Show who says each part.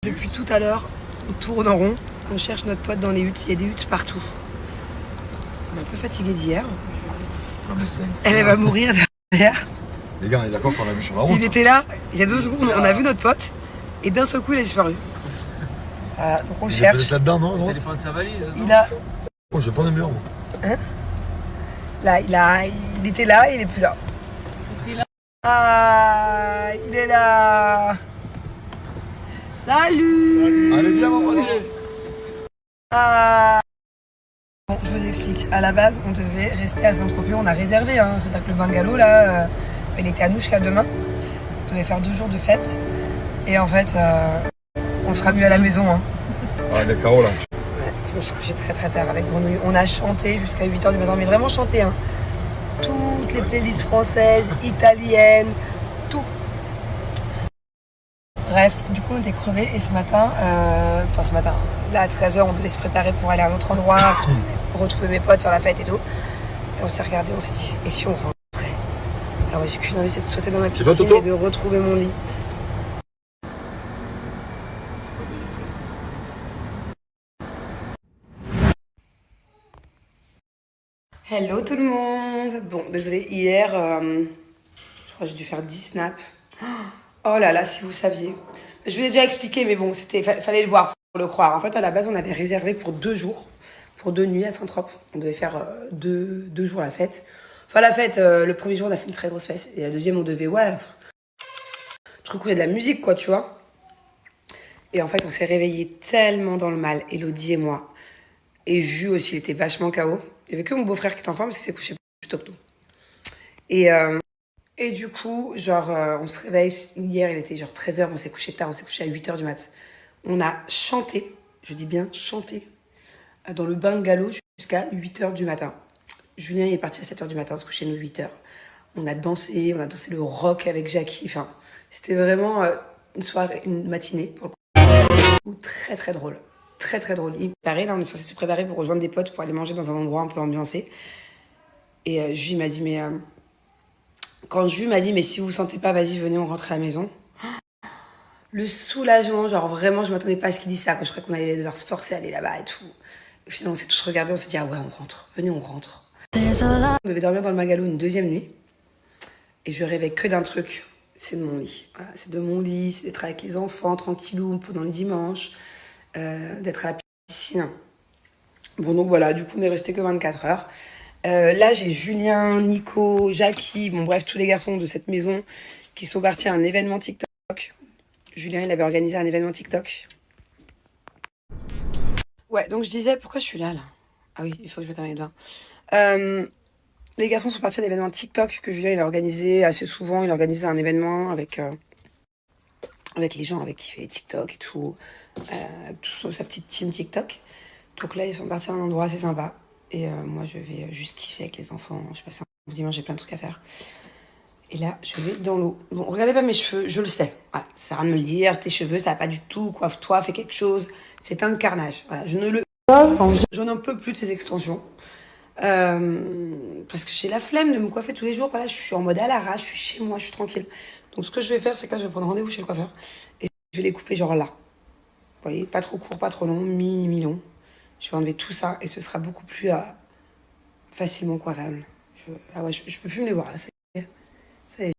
Speaker 1: Depuis tout à l'heure, on tourne en rond, on cherche notre pote dans les huttes, il y a des huttes partout. On est un peu fatigué d'hier. Elle va mourir derrière.
Speaker 2: Les gars, on est d'accord qu'on l'a vu sur la route.
Speaker 1: Il était là, il y a 2 secondes, on a vu notre pote, et d'un seul coup il a disparu. Voilà, donc on
Speaker 2: Il est
Speaker 1: cherche.
Speaker 2: peut-être là-dedans, non?
Speaker 3: Il allait prendre sa valise. Non,
Speaker 1: Il a.
Speaker 2: Oh, j'ai pas de mur, moi.
Speaker 1: Hein? Là, il était là, il est plus là.
Speaker 4: Il est là.
Speaker 1: Ah, il est là. Salut.
Speaker 2: Allez, viens, mon pote.
Speaker 1: Ah. Bon, je vous explique. À la base, on devait rester à Saint-Tropez. On a réservé, hein. C'est-à-dire que le bungalow, là, il était à nous jusqu'à demain. On devait faire 2 jours de fête. Et en fait, on sera mieux à la maison, hein.
Speaker 2: Ah, les carreaux, là.
Speaker 1: Ouais, je me suis couchée très très tard avec Grenouille. On a chanté jusqu'à 8h du matin, mais vraiment chanté, hein. Toutes les playlists françaises, italiennes, tout. Bref, du coup on était crevés et ce matin, là à 13h on devait se préparer pour aller à un autre endroit, retrouver mes potes, faire la fête et tout. Et on s'est regardé, on s'est dit, et si on rentrait? Alors ouais, j'ai qu'une envie, c'est de sauter dans ma piscine et de retrouver mon lit. Hello tout le monde. Bon, désolé, hier, je crois que j'ai dû faire 10 snaps. Oh là là, si vous saviez. Je vous ai déjà expliqué, mais bon, fallait le voir pour le croire. En fait, à la base, on avait réservé pour 2 jours, pour 2 nuits à Saint-Tropez. On devait faire 2 jours la fête. Enfin, la fête, le premier jour, on a fait une très grosse fête. Et la deuxième, on devait, truc où il y a de la musique, quoi, tu vois. Et en fait, on s'est réveillés tellement dans le mal, Elodie et moi. Et Jus aussi, il était vachement KO. Il y avait que mon beau-frère qui était en forme parce qu'il s'est couché plus tôt que tout. Et du coup, on se réveille. Hier, il était genre 13h, on s'est couché tard, on s'est couché à 8h du mat. On a chanté, je dis bien chanté, dans le bungalow jusqu'à 8h du matin. Julien il est parti à 7h du matin, se coucher nous 8h. On a dansé le rock avec Jackie. Enfin, c'était vraiment une soirée, une matinée pour le coup. Très très drôle. Très très drôle. Il paraît, là, on est censé se préparer pour rejoindre des potes pour aller manger dans un endroit un peu ambiancé. Et Jules m'a dit, mais quand Jules m'a dit, mais si vous sentez pas, vas-y, venez, on rentre à la maison. Le soulagement, genre vraiment, je m'attendais pas à ce qu'il dise ça. Quand je croyais qu'on allait devoir se forcer à aller là-bas et tout. Au final, on s'est tous regardés, on s'est dit, ah ouais, on rentre. Venez, on rentre. On devait dormir dans le bungalow une 2e nuit. Et je rêvais que d'un truc, c'est de mon lit. Voilà, c'est de mon lit, c'est d'être avec les enfants, tranquillou, pendant le dimanche. D'être à la piscine. Bon, donc voilà, du coup, on est resté que 24 heures. Là, j'ai Julien, Nico, Jackie, bon bref, tous les garçons de cette maison qui sont partis à un événement TikTok. Julien, il avait organisé un événement TikTok. Ouais, donc je disais, pourquoi je suis là Ah oui, il faut que je me termine bien. Les garçons sont partis à un événement TikTok que Julien, il a organisé assez souvent. Il a organisé un événement avec les gens avec qui il fait les TikTok et tout. Toute sa petite team TikTok. Donc là, ils sont partis à un endroit assez sympa. Et moi, je vais juste kiffer avec les enfants. Je passe un dimanche, j'ai plein de trucs à faire. Et là, je vais dans l'eau. Bon, regardez pas mes cheveux, je le sais. Voilà, ça sert à rien de me le dire. Tes cheveux, ça va pas du tout. Coiffe-toi, fais quelque chose. C'est un carnage. Voilà, je n'en peux plus de ces extensions. Parce que j'ai la flemme de me coiffer tous les jours. Voilà, je suis en mode à l'arrache, je suis chez moi, je suis tranquille. Donc ce que je vais faire, c'est que là, je vais prendre rendez-vous chez le coiffeur. Et je vais les couper genre là. Vous voyez, pas trop court, pas trop long, mi-long. Je vais enlever tout ça et ce sera beaucoup plus facilement coiffable. Je peux plus me les voir là.